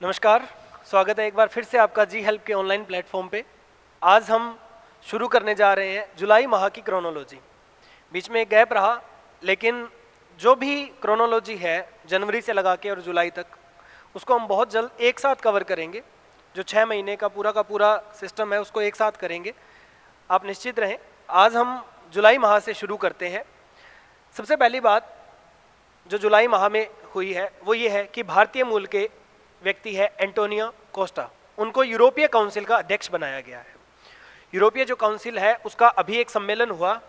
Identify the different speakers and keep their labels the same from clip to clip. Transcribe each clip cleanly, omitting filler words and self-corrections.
Speaker 1: नमस्कार, स्वागत है एक बार फिर से आपका जी हेल्प के ऑनलाइन प्लेटफॉर्म पे। आज हम शुरू करने जा रहे हैं जुलाई माह की क्रोनोलॉजी। बीच में एक गैप रहा, लेकिन जो भी क्रोनोलॉजी है जनवरी से लगा के और जुलाई तक, उसको हम बहुत जल्द एक साथ कवर करेंगे। जो 6 महीने का पूरा सिस्टम है उसको एक साथ करेंगे, आप निश्चित रहें। आज हम जुलाई माह से शुरू करते हैं। सबसे पहली बात जो जुलाई माह में हुई है वो ये है कि भारतीय मूल के व्यक्ति है एंटोनियो कोस्टा, उनको यूरोपीय काउंसिल का अध्यक्ष बनाया गया है। यूरोपीय जो काउंसिल है उसका अभी एक सम्मेलन हुआ,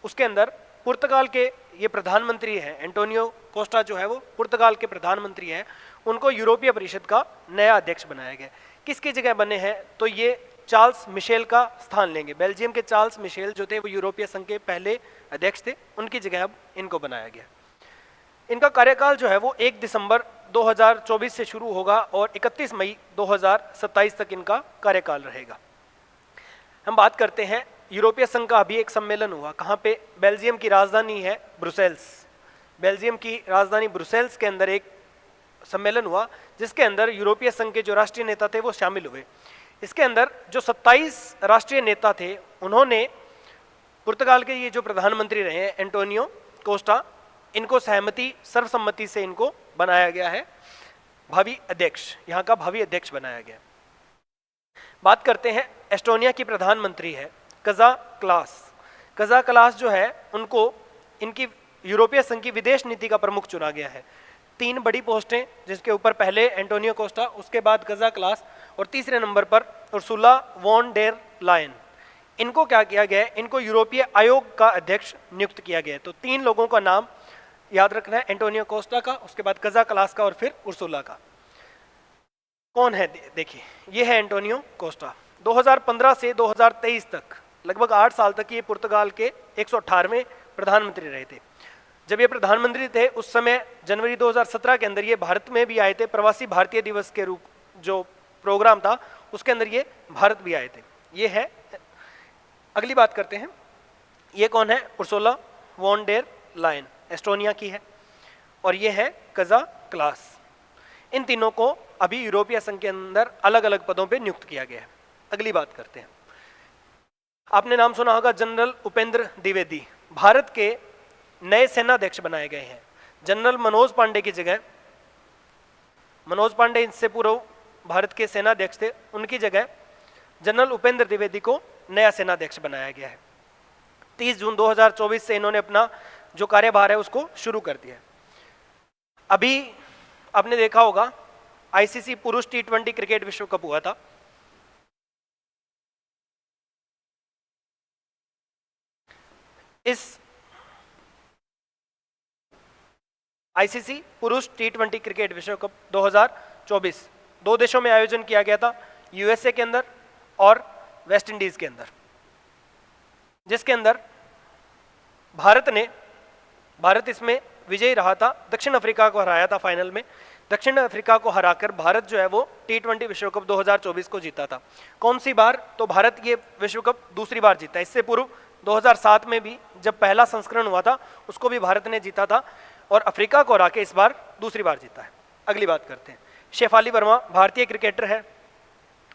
Speaker 1: उसके अंदर पुर्तगाल के ये प्रधानमंत्री हैं। एंटोनियो कोस्टा जो है वो पुर्तगाल के प्रधानमंत्री हैं, उनको यूरोपीय परिषद का नया अध्यक्ष बनाया गया। किसकी जगह बने हैं तो ये चार्ल्स मिशेल का स्थान लेंगे। बेल्जियम के चार्ल्स मिशेल जो थे वो यूरोपीय संघ के पहले अध्यक्ष थे, उनकी जगह अब इनको बनाया गया। इनका कार्यकाल जो है वो 1 दिसंबर 2024 से शुरू होगा और 31 मई 2027 तक इनका कार्यकाल रहेगा। हम बात करते हैं यूरोपीय संघ का अभी एक सम्मेलन हुआ, कहाँ पे? बेल्जियम की राजधानी है ब्रुसेल्स। बेल्जियम की राजधानी ब्रुसेल्स के अंदर एक सम्मेलन हुआ जिसके अंदर यूरोपीय संघ के जो राष्ट्रीय नेता थे वो शामिल हुए। इसके अंदर जो 27 राष्ट्रीय नेता थे उन्होंने पुर्तगाल के ये जो प्रधानमंत्री रहे हैं एंटोनियो कोस्टा, इनको सर्वसम्मति से इनको बनाया गया है भावी अध्यक्ष, यहाँ का भावी अध्यक्ष बनाया गया। बात करते हैं एस्टोनिया की प्रधानमंत्री है कजा क्लास। कजा क्लास जो है उनको इनकी यूरोपीय संघ की विदेश नीति का प्रमुख चुना गया है। 3 बड़ी पोस्टें, जिसके ऊपर पहले एंटोनियो कोस्टा, उसके बाद कजा क्लास और तीसरे नंबर पर उर्सुला वॉन डेर लायन। इनको क्या किया गया है? इनको यूरोपीय आयोग का अध्यक्ष नियुक्त किया गया है। तो 3 लोगों का नाम याद रखना है, एंटोनियो कोस्टा का, उसके बाद कजा क्लास का और फिर उर्सुला का। कौन है? देखिए, ये है एंटोनियो कोस्टा। 2015 से 2023 तक लगभग 8 साल तक ये पुर्तगाल के 118वें प्रधानमंत्री रहे थे। जब ये प्रधानमंत्री थे उस समय जनवरी 2017 के अंदर ये भारत में भी आए थे। प्रवासी भारतीय दिवस के रूप जो प्रोग्राम था उसके अंदर ये भारत भी आए थे। ये है। अगली बात करते हैं, ये कौन है? Ursula von der Leyen, Estonia की है, और ये है कजा क्लास। इन तीनों को अभी यूरोपीय संघ के अंदर अलग अलग पदों पे नियुक्त किया गया है। अगली बात करते हैं, आपने नाम सुना होगा जनरल उपेंद्र द्विवेदी, भारत के नए सेनाध्यक्ष बनाए गए हैं। जनरल मनोज पांडे की जगह, मनोज पांडे इससे पूर्व भारत के सेनाध्यक्ष थे, उनकी जगह जनरल उपेंद्र द्विवेदी को नया सेनाध्यक्ष बनाया गया है। 30 जून 2024 से इन्होंने अपना जो कार्यभार है उसको शुरू कर दिया। अभी आपने देखा होगा आईसीसी पुरुष T20 क्रिकेट विश्व कप हुआ था। इस आईसीसी पुरुष T20 क्रिकेट विश्व कप 2024 2 देशों में आयोजन किया गया था, यूएसए के अंदर और वेस्ट इंडीज के अंदर, जिसके अंदर भारत इसमें विजयी रहा था। दक्षिण अफ्रीका को हराया था फाइनल में। दक्षिण अफ्रीका को हराकर भारत जो है वो T20 विश्व कप 2024 को जीता था। कौन सी बार? तो भारत ये विश्व कप दूसरी बार जीता। इससे पूर्व 2007 में भी जब पहला संस्करण हुआ था उसको भी भारत ने जीता था, और अफ्रीका को हरा के इस बार दूसरी बार जीता है। अगली बात करते हैं, शेफाली वर्मा भारतीय क्रिकेटर है,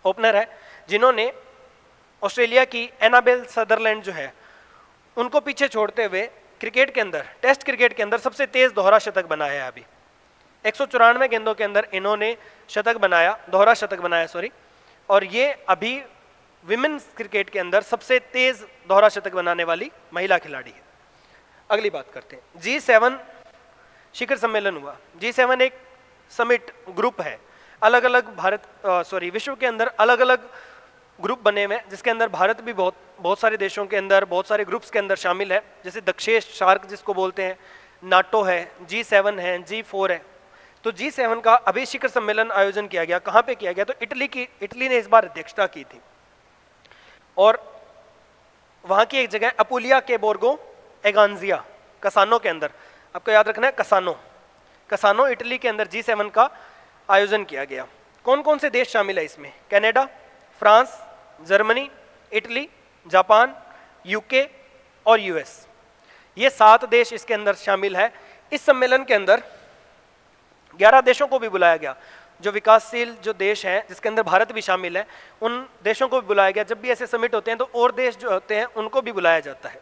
Speaker 1: ओपनर है, जिन्होंने ऑस्ट्रेलिया की एनाबेल सदरलैंड जो है उनको पीछे छोड़ते हुए क्रिकेट के अंदर, टेस्ट क्रिकेट के अंदर सबसे तेज दोहरा शतक बनाया है। अभी 194 गेंदों के अंदर इन्होंने दोहरा शतक बनाया, और ये अभी विमेन्स क्रिकेट के अंदर सबसे तेज दोहरा शतक बनाने वाली महिला खिलाड़ी है। अगली बात करते हैं, G7 शिखर सम्मेलन हुआ। G7 एक समिट ग्रुप है, अलग अलग विश्व के अंदर अलग अलग ग्रुप बने हुए हैं, जिसके अंदर भारत भी बहुत सारे देशों के अंदर, बहुत सारे ग्रुप्स के अंदर शामिल है। जैसे दक्षेश शार्क जिसको बोलते हैं, नाटो है, G7 है, G4 है। तो G7 का अभी शिखर सम्मेलन आयोजन किया गया। कहाँ पे किया गया? तो इटली ने इस बार अध्यक्षता की थी, और वहाँ की एक जगह अपुलिया के बोर्गो एगानजिया, कसानो के अंदर, आपको याद रखना है कसानो इटली के अंदर G7 का आयोजन किया गया। कौन कौन से देश शामिल है इसमें? Canada, France, Germany, Italy, Japan, UK और यूएस। ये 7 देश इसके अंदर शामिल है। इस सम्मेलन के अंदर 11 देशों को भी बुलाया गया। जो विकासशील जो देश हैं जिसके अंदर भारत भी शामिल है, उन देशों को भी बुलाया गया। जब भी ऐसे समिट होते हैं तो और देश जो होते हैं उनको भी बुलाया जाता है,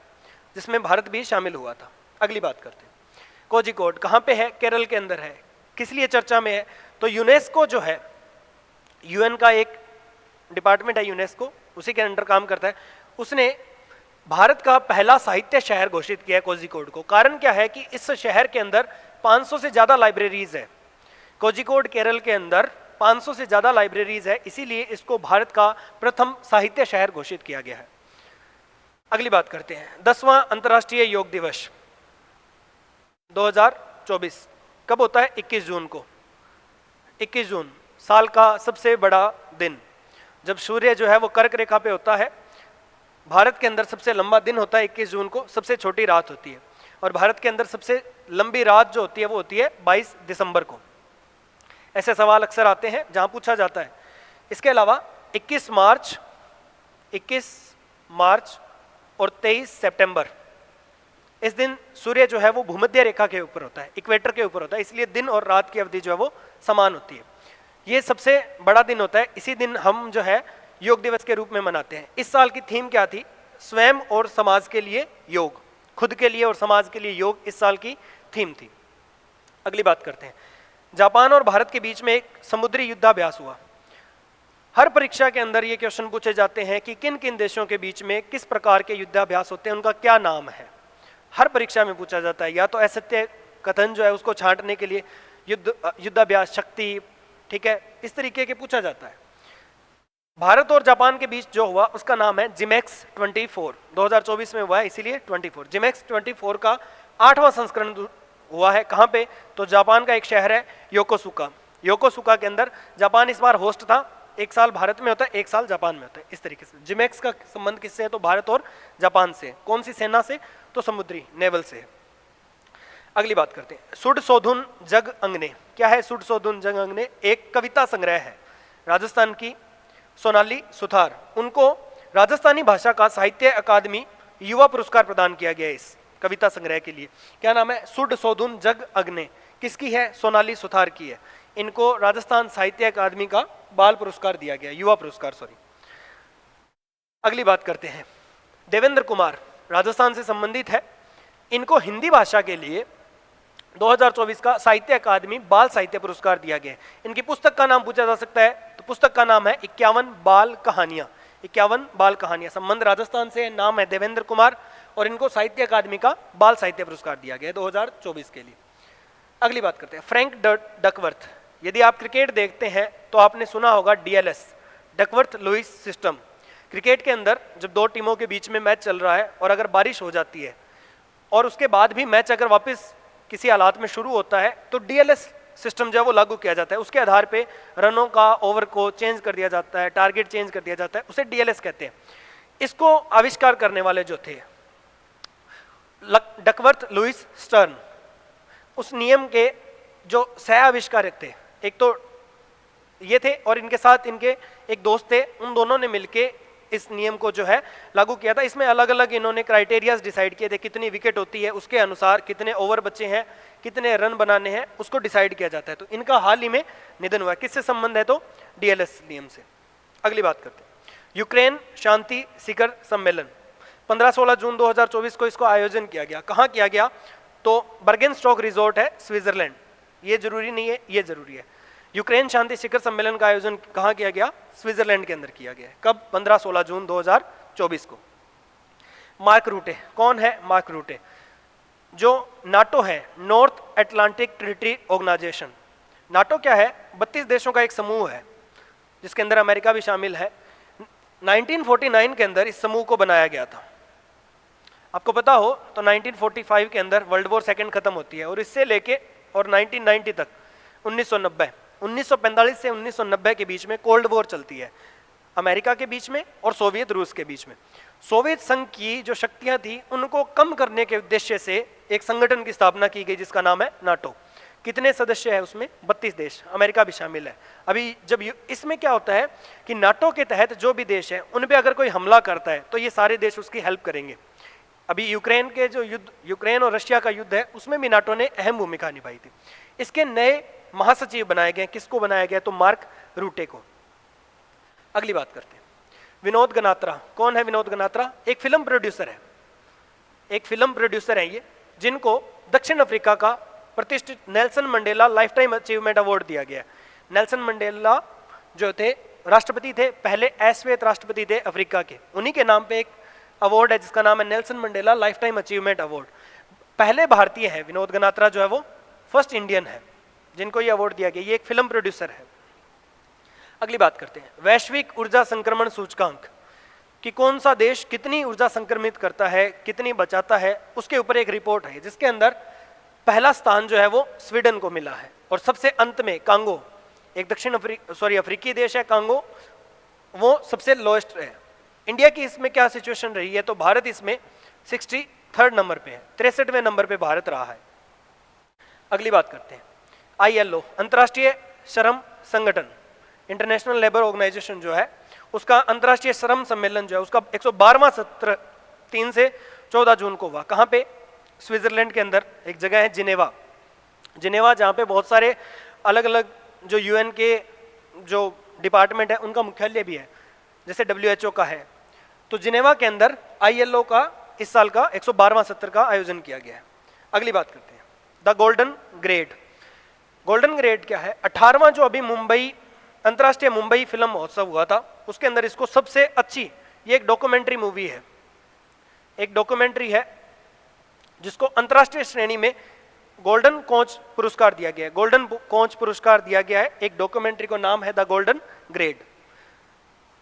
Speaker 1: जिसमें भारत भी शामिल हुआ था। अगली बात करते हैं, कोझिकोड कहाँ पे है? केरल के अंदर है। किस लिए चर्चा में है? तो यूनेस्को जो है, यूएन का एक डिपार्टमेंट है यूनेस्को, उसी के अंडर काम करता है, उसने भारत का पहला साहित्य शहर घोषित किया है कोझिकोड को। कारण क्या है कि इस शहर के अंदर 500 से ज्यादा लाइब्रेरीज है। कोझिकोड केरल के अंदर 500 से ज्यादा लाइब्रेरीज है, इसीलिए इसको भारत का प्रथम साहित्य शहर घोषित किया गया है। अगली बात करते हैं, 10वां अंतर्राष्ट्रीय योग दिवस 2024 कब होता है? 21 जून को। 21 जून साल का सबसे बड़ा दिन, जब सूर्य जो है वो कर्क रेखा पे होता है। भारत के अंदर सबसे लंबा दिन होता है 21 जून को, सबसे छोटी रात होती है। और भारत के अंदर सबसे लंबी रात जो होती है वो होती है 22 दिसंबर को। ऐसे सवाल अक्सर आते हैं जहां पूछा जाता है। इसके अलावा 21 मार्च और 23 सितंबर, इस दिन सूर्य जो है वो भूमध्य रेखा के ऊपर होता है, इक्वेटर के ऊपर होता है, इसलिए दिन और रात की अवधि जो है वो समान होती है। ये सबसे बड़ा दिन होता है, इसी दिन हम जो है योग दिवस के रूप में मनाते हैं। इस साल की थीम क्या थी? स्वयं और समाज के लिए योग, खुद के लिए और समाज के लिए योग, इस साल की थीम थी। अगली बात करते हैं, जापान और भारत के बीच में एक समुद्री युद्धाभ्यास हुआ। हर परीक्षा के अंदर ये क्वेश्चन पूछे जाते हैं कि किन किन देशों के बीच में किस प्रकार के युद्धाभ्यास होते हैं, उनका क्या नाम है। हर परीक्षा में पूछा जाता है, या तो असत्य कथन जो है उसको छांटने के लिए युद्धाभ्यास शक्ति, ठीक है, इस तरीके के पूछा जाता है। भारत और जापान के बीच जो हुआ उसका नाम है जिमेक्स 24, 2024 में हुआ है, इसीलिए 24। जिमेक्स 24 का 8वां संस्करण हुआ है। कहाँ पे? तो जापान का एक शहर है योकोसुका। योकोसुका के अंदर जापान इस बार होस्ट था। एक साल भारत में होता है, एक साल जापान में होता है, इस तरीके से। जिमेक्स का संबंध किससे है? तो भारत और जापान से। कौन सी सेना से? तो समुद्री, नेवल से। अगली बात करते हैं, सुड सोधुन जग अंगने। क्या है सुड सोधुन जग अंगने? एक कविता संग्रह है। राजस्थान की सोनाली सुथार, उनको राजस्थानी भाषा का साहित्य अकादमी युवा पुरस्कार प्रदान किया गया है इस कविता संग्रह के लिए। क्या नाम है? सुड सोधुन जग अग्ने। किसकी है? सोनाली सुथार की है। इनको राजस्थान साहित्य अकादमी का बाल पुरस्कार दिया गया, युवा पुरस्कार, सॉरी। अगली बात करते हैं, देवेंद्र कुमार राजस्थान से संबंधित है। इनको हिंदी भाषा के लिए 2024 का साहित्य अकादमी बाल साहित्य पुरस्कार दिया गया है। इनकी पुस्तक का नाम पूछा जा सकता है, तो पुस्तक का नाम है 51 बाल कहानियां। 51 बाल कहानियां, संबंध राजस्थान से, नाम है देवेंद्र कुमार, और इनको साहित्य अकादमी का बाल साहित्य पुरस्कार दिया गया है 2024 के लिए। अगली बात करते हैं, फ्रैंक डकवर्थ। यदि आप क्रिकेट देखते हैं तो आपने सुना होगा DLS, Duckworth Lewis system. Cricket के अंदर जब दो टीमों के बीच में मैच चल रहा है और अगर बारिश हो जाती है और उसके बाद भी मैच अगर वापस किसी हालात में शुरू होता है तो डीएलएस सिस्टम जो है वो लागू किया जाता है। उसके आधार पे रनों का, ओवर को चेंज कर दिया जाता है, टारगेट चेंज कर दिया जाता है, उसे डीएलएस कहते हैं। इसको आविष्कार करने वाले जो थे डकवर्थ लुईस स्टर्न, उस नियम के जो सह आविष्कारक थे, एक तो ये थे और इनके साथ इनके एक दोस्त थे, उन दोनों ने मिलके इस नियम को जो है लागू किया था। इसमें अलग अलग इन्होंने क्राइटेरियाज डिसाइड किए थे, कितनी विकेट होती है उसके अनुसार कितने ओवर बचे हैं, कितने रन बनाने हैं, उसको डिसाइड किया जाता है। तो इनका हाल ही में निधन हुआ। किससे संबंध है? तो डीएलएस नियम से। अगली बात करते हैं, यूक्रेन शांति शिखर सम्मेलन 15-16 जून 2024 को इसको आयोजन किया गया। कहाँ किया गया? तो बर्गेनस्टॉक रिजोर्ट है स्विट्जरलैंड। ये जरूरी नहीं है, ये जरूरी है। यूक्रेन शांति शिखर सम्मेलन का आयोजन कहाँ किया गया? स्विट्जरलैंड के अंदर किया गया। कब? 15-16 जून 2024 को। मार्क रूटे, कौन है मार्क रूटे? जो नाटो है, North Atlantic Treaty Organization. NATO क्या है? 32 देशों का एक समूह है जिसके अंदर अमेरिका भी शामिल है। 1949 के अंदर इस समूह को बनाया गया था। आपको पता हो तो 1945 के अंदर वर्ल्ड वॉर सेकेंड खत्म होती है और इससे लेके और 1990 तक 1945 से 1990 के बीच में कोल्ड वॉर चलती है अमेरिका के बीच में और सोवियत रूस के बीच में। सोवियत संघ की जो शक्तियां थी उनको कम करने के उद्देश्य से एक संगठन की स्थापना की गई जिसका नाम है नाटो। कितने सदस्य है उसमें? 32 देश, अमेरिका भी शामिल है। अभी जब इसमें क्या होता है कि नाटो के तहत जो भी देश है उन पे अगर कोई हमला करता है तो ये सारे देश उसकी हेल्प करेंगे। अभी यूक्रेन के जो युद्ध, यूक्रेन और रशिया का युद्ध है, उसमें भी नाटो ने अहम भूमिका निभाई थी। इसके नए महासचिव बनाए गए, किसको बनाया गया? तो मार्क रूटे को। अगली बात करते हैं, विनोद गनात्रा। कौन है विनोद गनात्रा? एक फिल्म प्रोड्यूसर है, एक फिल्म प्रोड्यूसर है ये, जिनको दक्षिण अफ्रीका का प्रतिष्ठित Nelson Mandela life time achievement award दिया गया। नेल्सन मंडेला जो थे राष्ट्रपति थे, पहले अश्वेत राष्ट्रपति थे अफ्रीका के, उन्हीं के नाम पे एक अवार्ड है जिसका नाम है Nelson Mandela life time achievement award. पहले भारतीय है विनोद गनात्रा जो है, वो फर्स्ट इंडियन है जिनको ये अवार्ड दिया गया। ये एक फिल्म प्रोड्यूसर है। अगली बात करते हैं, वैश्विक ऊर्जा संक्रमण सूचकांक कि कौन सा देश कितनी ऊर्जा संक्रमित करता है, कितनी बचाता है, उसके ऊपर एक रिपोर्ट है जिसके अंदर पहला स्थान जो है वो स्वीडन को मिला है, और सबसे अंत में कांगो, एक अफ्रीकी देश है कांगो, वो सबसे लोएस्ट है। इंडिया की इसमें क्या सिचुएशन रही है? तो भारत इसमें 63rd नंबर पे है, 63वें नंबर पे भारत रहा है। अगली बात करते हैं, ILO अंतर्राष्ट्रीय श्रम संगठन, इंटरनेशनल लेबर ऑर्गेनाइजेशन जो है, उसका अंतर्राष्ट्रीय श्रम सम्मेलन जो है उसका 112वां सत्र 3 से 14 जून को हुआ। कहाँ पे? स्विट्जरलैंड के अंदर एक जगह है जिनेवा, जिनेवा जहाँ पे बहुत सारे अलग अलग जो UN के जो डिपार्टमेंट है उनका मुख्यालय भी है, जैसे WHO का है। तो जिनेवा के अंदर ILO का इस साल का 112वां सत्र का आयोजन किया गया है। अगली बात करते हैं, the golden grade. Golden grade क्या है? 18वां जो अभी मुंबई अंतर्राष्ट्रीय मुंबई फिल्म महोत्सव हुआ था, उसके अंदर इसको सबसे अच्छी, ये एक डॉक्यूमेंट्री मूवी है, एक डॉक्यूमेंट्री है जिसको अंतर्राष्ट्रीय श्रेणी में गोल्डन कोच पुरस्कार दिया गया है। गोल्डन कोच पुरस्कार दिया गया है एक डॉक्यूमेंट्री को, नाम है द गोल्डन ग्रेड।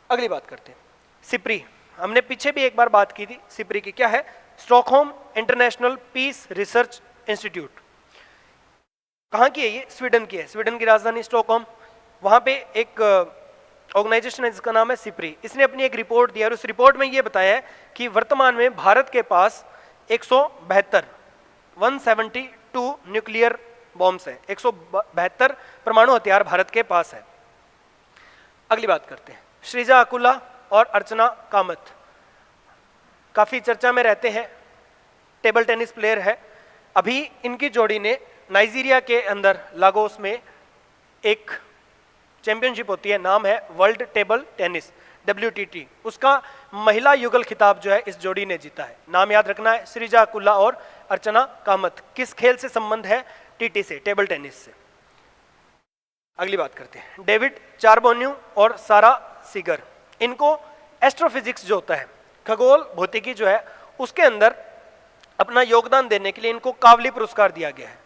Speaker 1: अगली बात करते हैं, सिप्री। हमने पीछे भी एक बार बात की थी सिप्री की। क्या है? Stockholm International Peace Research Institute. कहाँ की है ये? स्वीडन की है, स्वीडन की राजधानी स्टॉकहोम। वहाँ पे एक ऑर्गेनाइजेशन है जिसका नाम है सिप्री। इसने अपनी एक रिपोर्ट दी और उस रिपोर्ट में ये बताया है कि वर्तमान में भारत के पास 172 न्यूक्लियर बॉम्ब्स हैं, 172 परमाणु हथियार भारत के पास है। अगली बात करते हैं, श्रीजा अकुला और अर्चना कामत काफी चर्चा में रहते हैं, टेबल टेनिस प्लेयर है। अभी इनकी जोड़ी ने नाइजीरिया के अंदर लागोस में एक चैंपियनशिप होती है, नाम है वर्ल्ड टेबल टेनिस WTT, उसका महिला युगल खिताब जो है इस जोड़ी ने जीता है। नाम याद रखना है, श्रीजा अकुला और अर्चना कामत। किस खेल से संबंध है? TT से, टेबल टेनिस से। अगली बात करते हैं, डेविड चार्बोन्यू और सारा सीगर। इनको एस्ट्रोफिजिक्स जो होता है, खगोल भौतिकी जो है, उसके अंदर अपना योगदान देने के लिए इनको कावली पुरस्कार दिया गया है।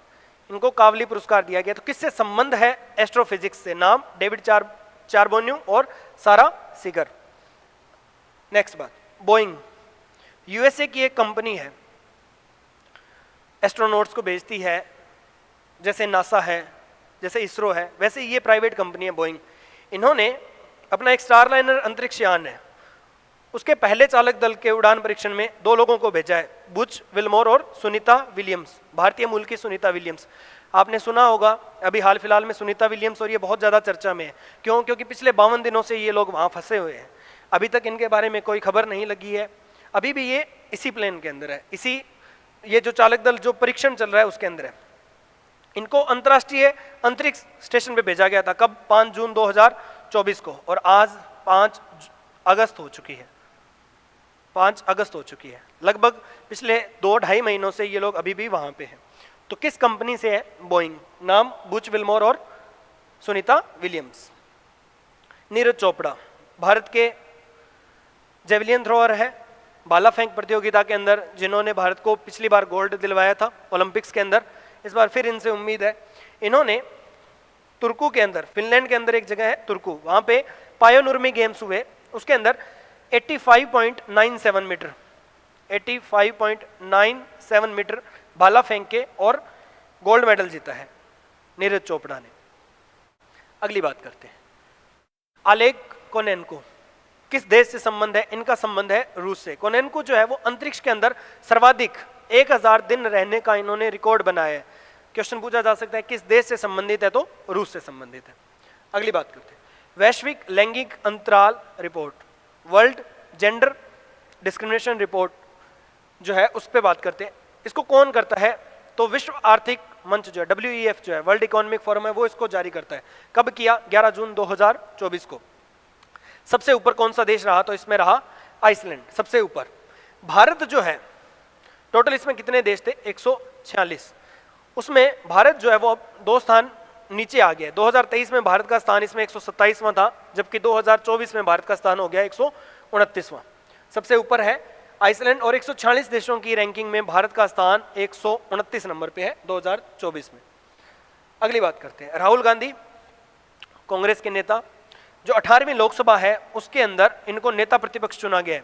Speaker 1: इनको कावली पुरस्कार दिया गया। तो किससे संबंध है? एस्ट्रोफिजिक्स से। नाम डेविड चार्बोन्यू और सारा सीगर। नेक्स्ट बात, बोइंग USA की एक कंपनी है, एस्ट्रोनॉट्स को भेजती है, जैसे नासा है, जैसे इसरो है, वैसे ये प्राइवेट कंपनी है बोइंग। इन्होंने अपना एक स्टारलाइनर अंतरिक्ष यान है, उसके पहले चालक दल के उड़ान परीक्षण में 2 लोगों को भेजा है, बुच विल्मोर और सुनीता विलियम्स, भारतीय मूल की सुनीता विलियम्स। आपने सुना होगा अभी हाल फिलहाल में सुनीता विलियम्स, और ये बहुत ज़्यादा चर्चा में है। क्यों? क्योंकि पिछले 52 दिनों से ये लोग वहाँ फंसे हुए हैं, अभी तक इनके बारे में कोई खबर नहीं लगी है। अभी भी ये इसी प्लेन के अंदर है, इसी ये जो चालक दल जो परीक्षण चल रहा है उसके अंदर है। इनको अंतर्राष्ट्रीय अंतरिक्ष स्टेशन पे भेजा गया था, कब? 5 जून 2024 को, और आज 5 अगस्त हो चुकी है, 5 अगस्त हो चुकी है। लगभग पिछले 2-2.5 महीनों से ये लोग अभी भी वहाँ पे हैं। तो किस कंपनी से है? बोइंग। नाम बुच विल्मोर और सुनीता विलियम्स। नीरज चोपड़ा भारत के जेवलिन थ्रोअर है, भाला फेंक प्रतियोगिता के अंदर, जिन्होंने भारत को पिछली बार गोल्ड दिलवाया था ओलंपिक्स के अंदर। इस बार फिर इनसे उम्मीद है। इन्होंने तुर्कू के अंदर, फिनलैंड के अंदर एक जगह है तुर्कू, वहाँ पे पायोनुर्मी गेम्स हुए, उसके अंदर 85.97 मीटर 85.97 मीटर भाला फेंक के और गोल्ड मेडल जीता है नीरज चोपड़ा ने। अगली बात करते हैं, ओलेग कोनेन्को किस देश से संबंध है? इनका संबंध है रूस से। कोनेन्को जो है वो अंतरिक्ष के अंदर सर्वाधिक 1000 दिन रहने का इन्होंने रिकॉर्ड बनाया है। क्वेश्चन पूछा जा सकता है किस देश से संबंधित है? तो रूस से संबंधित है। अगली बात करते हैं, वैश्विक लैंगिक अंतराल report, world gender discrimination report जो है उस पर बात करते हैं। इसको कौन करता है? तो विश्व आर्थिक मंच जो है WEF जो है वर्ल्ड इकोनॉमिक फोरम है वो इसको जारी करता है। कब किया? 11 जून 2024 को। सबसे ऊपर कौन सा देश रहा? तो इसमें रहा आइसलैंड सबसे ऊपर। भारत जो है टोटल इसमें कितने देश थे? 146। उसमें भारत जो है वो अब 2 स्थान नीचे आ गया। 2023 में भारत का स्थान इसमें 127वां था, जबकि 2024 में भारत का स्थान हो गया 129वां। सबसे ऊपर है आइसलैंड और 146 देशों की रैंकिंग में भारत का स्थान 129 नंबर पे है 2024 में। अगली बात करते हैं, राहुल गांधी कांग्रेस के नेता, जो 18वीं लोकसभा है उसके अंदर इनको नेता प्रतिपक्ष चुना गया है।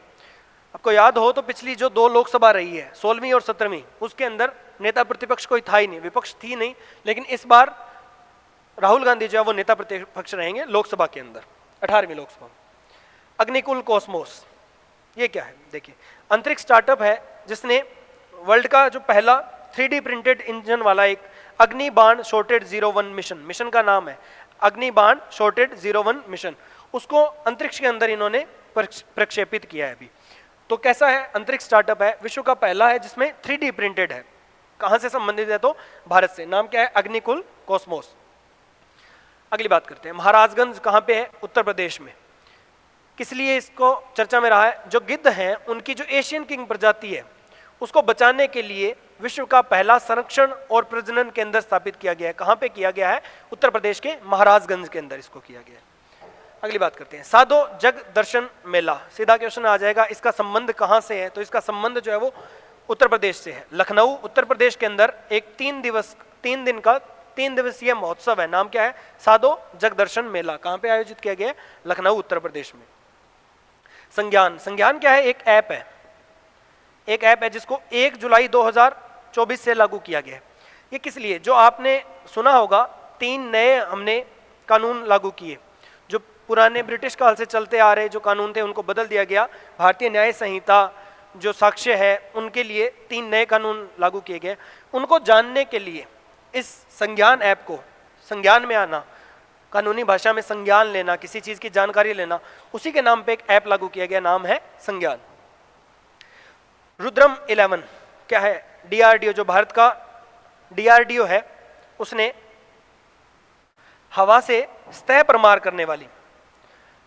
Speaker 1: आपको याद हो तो पिछली जो 2 लोकसभा रही है 16वीं और 17वीं, उसके अंदर नेता प्रतिपक्ष कोई था ही नहीं, विपक्ष थी नहीं, लेकिन इस बार राहुल गांधी जो है वो नेता प्रतिपक्ष रहेंगे लोकसभा के अंदर, 18वीं लोकसभा। अग्निकुल कॉस्मोस ये क्या है? देखिए, अंतरिक्ष स्टार्टअप है जिसने वर्ल्ड का जो पहला 3D प्रिंटेड इंजन वाला एक अग्निबाण शॉर्टेड 01 मिशन का नाम है अग्निबाण शॉर्टेड 01 मिशन, उसको अंतरिक्ष के अंदर इन्होंने प्रक्षेपित किया है अभी। तो कैसा है? अंतरिक्ष स्टार्टअप है, विश्व का पहला है जिसमें 3D प्रिंटेड है। कहां से संबंधित है? तो भारत से। नाम क्या है? अग्निकुल कॉस्मोस। अगली बात करते हैं, महाराजगंज कहां पे है? उत्तर प्रदेश में। किस लिए इसको चर्चा में रहा है? जो गिद्ध हैं उनकी जो एशियन किंग प्रजाति है उसको बचाने के लिए विश्व का पहला संरक्षण और प्रजनन केंद्र स्थापित किया गया है। कहां पे किया गया है? उत्तर प्रदेश के महाराजगंज के अंदर इसको किया गया है। अगली बात करते हैं, साधो जग दर्शन मेला। सीधा क्वेश्चन आ जाएगा, इसका संबंध कहां से है? तो इसका संबंध जो है वो उत्तर प्रदेश से है। लखनऊ उत्तर प्रदेश के अंदर एक 3 दिवसीय महोत्सव है। नाम क्या है? साधो जग दर्शन मेला। कहां पे आयोजित किया गया है? लखनऊ उत्तर प्रदेश में। संज्ञान क्या है? एक ऐप है जिसको 1 जुलाई 2024 से लागू किया गया है। ये किस लिए? जो आपने सुना होगा 3 नए हमने कानून लागू किए, जो पुराने ब्रिटिश काल से चलते आ रहे जो कानून थे उनको बदल दिया गया। भारतीय न्याय संहिता जो साक्ष्य है उनके लिए 3 नए कानून लागू किए गए। उनको जानने के लिए इस संज्ञान ऐप को, संज्ञान में आना, कानूनी भाषा में संज्ञान लेना, किसी चीज की जानकारी लेना, उसी के नाम पे एक ऐप लागू किया गया, नाम है संज्ञान। रुद्रम 11 क्या है? DRDO, जो भारत का DRDO है उसने हवा से सतह पर मार करने वाली,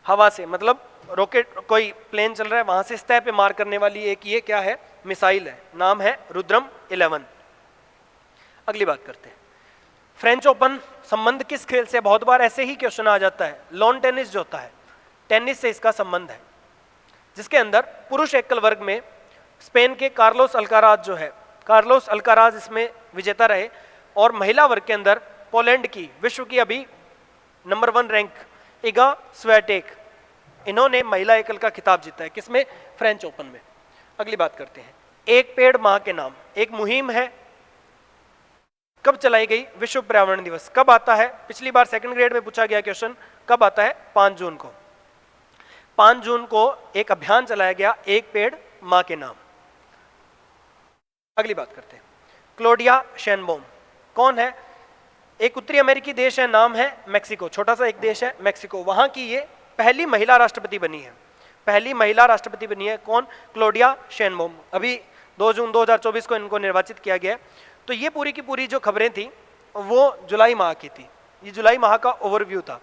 Speaker 1: हवा से मतलब रॉकेट, कोई प्लेन चल रहा है वहां से सतह पे मार करने वाली एक ये क्या है? मिसाइल है, नाम है रुद्रम 11। अगली बात करते हैं, फ्रेंच ओपन संबंध किस खेल से? बहुत बार ऐसे ही क्वेश्चन आ जाता है। लॉन टेनिस जो होता है, टेनिस से इसका संबंध है, जिसके अंदर पुरुष एकल वर्ग में स्पेन के कार्लोस अल्काराज जो है, कार्लोस अल्काराज इसमें विजेता रहे, और महिला वर्ग के अंदर पोलैंड की विश्व की अभी नंबर 1 रैंक इगा स्वियाटेक, इन्होंने महिला एकल का खिताब जीता है। किसमें? फ्रेंच ओपन में। अगली बात करते हैं, एक पेड़ मां के नाम एक मुहिम है, कब चलाई गई? विश्व पर्यावरण दिवस कब आता है? पिछली बार 2nd ग्रेड में पूछा गया क्वेश्चन, कब आता है? 5 जून को। 5 जून को एक अभियान चलाया गया, एक पेड़ मां के नाम। अगली बात करते हैं, क्लोडिया शेनबॉम कौन है? एक उत्तरी अमेरिकी देश है, नाम है मैक्सिको, छोटा सा एक देश है मैक्सिको, वहां की ये पहली महिला राष्ट्रपति बनी है, पहली महिला राष्ट्रपति बनी है। कौन? Claudia Sheinbaum. अभी 2 जून 2024 को इनको निर्वाचित किया गया। तो ये पूरी की पूरी जो खबरें थी वो जुलाई माह की थी, ये जुलाई माह का ओवरव्यू था।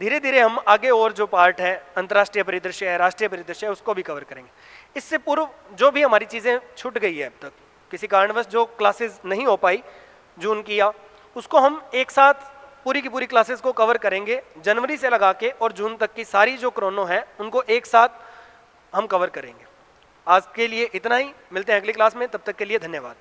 Speaker 1: धीरे धीरे हम आगे और जो पार्ट है, अंतर्राष्ट्रीय परिदृश्य है, राष्ट्रीय परिदृश्य है, उसको भी कवर करेंगे। इससे पूर्व जो भी हमारी चीज़ें छूट गई है अब तक, किसी कारणवश जो क्लासेस नहीं हो पाई जून की, या उसको हम एक साथ पूरी की पूरी क्लासेस को कवर करेंगे। जनवरी से लगा के और जून तक की सारी जो क्रोनो है उनको एक साथ हम कवर करेंगे। आज के लिए इतना ही, मिलते हैं अगली क्लास में, तब तक के लिए धन्यवाद।